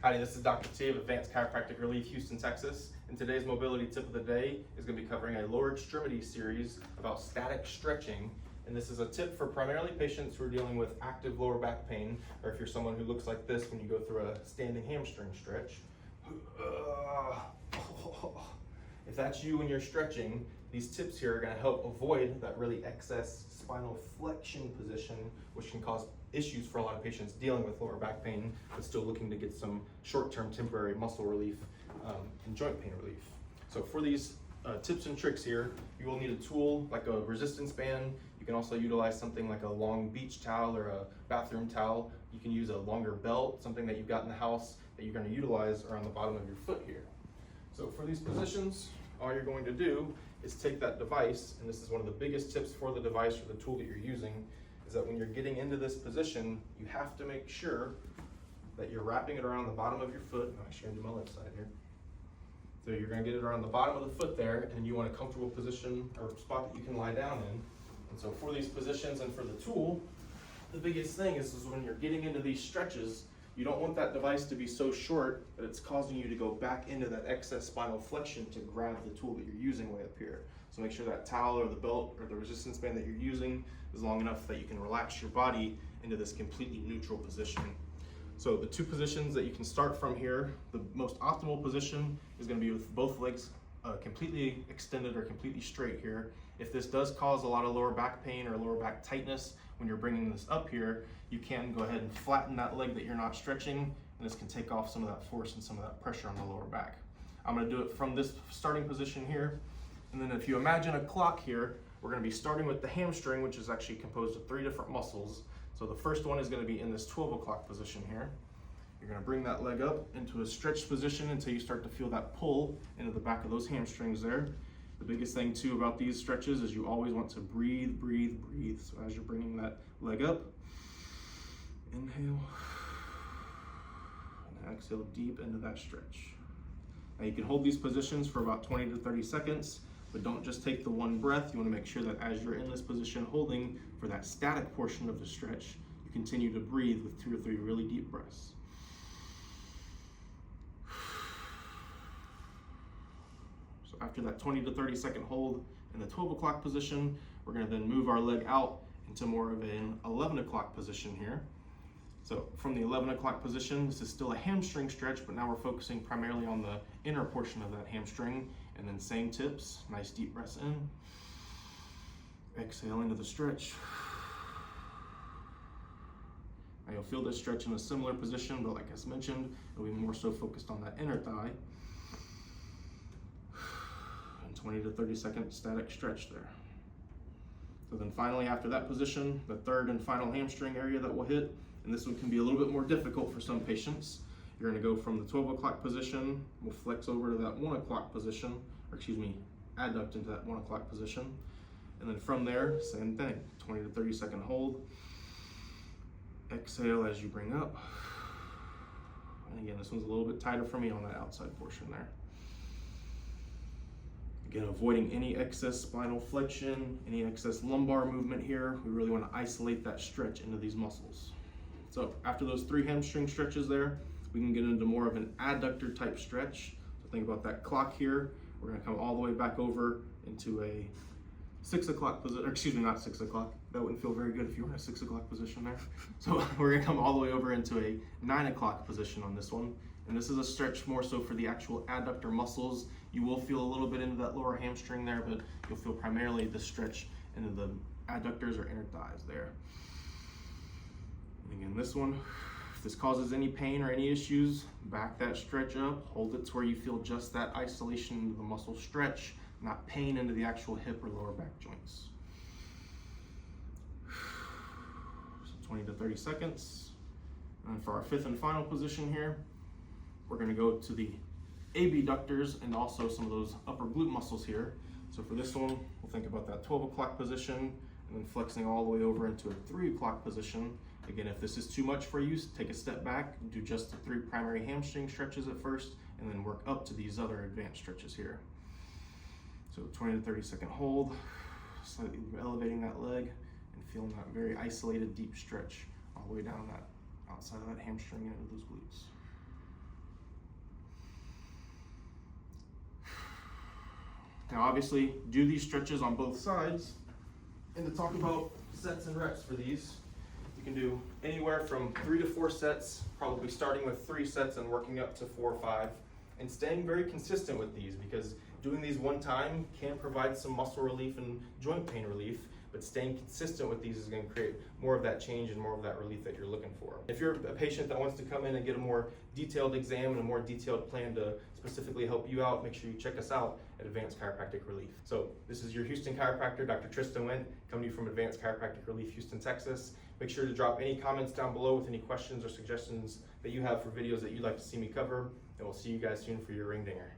Howdy, this is Dr. T of Advanced Chiropractic Relief, Houston, Texas. And today's mobility tip of the day is going to be covering a lower extremity series about static stretching. And this is a tip for primarily patients who are dealing with active lower back pain, or if you're someone who looks like this when you go through a standing hamstring stretch. If that's you when you're stretching, these tips here are going to help avoid that really excess spinal flexion position, which can cause issues for a lot of patients dealing with lower back pain, but still looking to get some short-term temporary muscle relief and joint pain relief. So for these tips and tricks here, you will need a tool like a resistance band. You can also utilize something like a long beach towel or a bathroom towel. You can use a longer belt, something that you've got in the house that you're going to utilize around the bottom of your foot here. So for these positions, all you're going to do is take that device, and this is one of the biggest tips for the device or the tool that you're using, is that when you're getting into this position, you have to make sure that you're wrapping it around the bottom of your foot. I'm actually gonna do my left side here. So you're gonna get it around the bottom of the foot there, and you want a comfortable position or spot that you can lie down in. And so for these positions and for the tool, the biggest thing is when you're getting into these stretches, you don't want that device to be so short that it's causing you to go back into that excess spinal flexion to grab the tool that you're using way up here. So make sure that towel or the belt or the resistance band that you're using is long enough that you can relax your body into this completely neutral position. So the two positions that you can start from here, the most optimal position is going to be with both legs completely extended or completely straight here. If this does cause a lot of lower back pain or lower back tightness when you're bringing this up here, you can go ahead and flatten that leg that you're not stretching, and this can take off some of that force and some of that pressure on the lower back. I'm going to do it from this starting position here, and then if you imagine a clock here, we're going to be starting with the hamstring, which is actually composed of 3 different muscles. So the first one is going to be in this 12 o'clock position here. You're going to bring that leg up into a stretched position until you start to feel that pull into the back of those hamstrings there. The biggest thing too about these stretches is you always want to breathe, breathe, breathe. So as you're bringing that leg up, inhale, and exhale deep into that stretch. Now you can hold these positions for about 20 to 30 seconds, but don't just take the one breath. You want to make sure that as you're in this position holding for that static portion of the stretch, you continue to breathe with 2 or 3 really deep breaths. So after that 20 to 30 second hold in the 12 o'clock position, we're going to then move our leg out into more of an 11 o'clock position here. So from the 11 o'clock position, this is still a hamstring stretch, but now we're focusing primarily on the inner portion of that hamstring. And then same tips, nice deep breaths in, exhale into the stretch. Now you'll feel this stretch in a similar position, but like I mentioned, it'll be more so focused on that inner thigh. And 20 to 30 second static stretch there. So then finally after that position, the third and final hamstring area that we'll hit, and this one can be a little bit more difficult for some patients. You're going to go from the 12 o'clock position, we'll flex over to that 1 o'clock position, or excuse me, adduct into that 1 o'clock position. And then from there, same thing, 20 to 30 second hold. Exhale as you bring up. And again, this one's a little bit tighter for me on that outside portion there. Again, avoiding any excess spinal flexion, any excess lumbar movement here. We really want to isolate that stretch into these muscles. So after those 3 hamstring stretches there, we can get into more of an adductor type stretch. So think about that clock here. We're going to come all the way back over into a 6 o'clock position, or excuse me, not 6 o'clock. That wouldn't feel very good if you were in a 6 o'clock position there. So we're going to come all the way over into a 9 o'clock position on this one. And this is a stretch more so for the actual adductor muscles. You will feel a little bit into that lower hamstring there, but you'll feel primarily the stretch into the adductors or inner thighs there. And again, this one, if this causes any pain or any issues, back that stretch up, hold it to where you feel just that isolation into the muscle stretch, not pain into the actual hip or lower back joints. So 20 to 30 seconds. And for our 5th and final position here, we're going to go to the abductors and also some of those upper glute muscles here. So for this one, we'll think about that 12 o'clock position and then flexing all the way over into a 3 o'clock position. Again, if this is too much for you, take a step back, do just the 3 primary hamstring stretches at first, and then work up to these other advanced stretches here. So 20 to 30 second hold, slightly elevating that leg and feeling that very isolated deep stretch all the way down that outside of that hamstring and into those glutes. Now obviously do these stretches on both sides, and to talk about sets and reps for these, you can do anywhere from 3 to 4 sets, probably starting with 3 sets and working up to 4 or 5, and staying very consistent with these, because doing these one time can provide some muscle relief and joint pain relief, but staying consistent with these is going to create more of that change and more of that relief that you're looking for. If you're a patient that wants to come in and get a more detailed exam and a more detailed plan to specifically help you out, make sure you check us out at Advanced Chiropractic Relief. So this is your Houston chiropractor, Dr. Tristan Wendt, coming to you from Advanced Chiropractic Relief, Houston, Texas. Make sure to drop any comments down below with any questions or suggestions that you have for videos that you'd like to see me cover, and we'll see you guys soon for your ring dinger.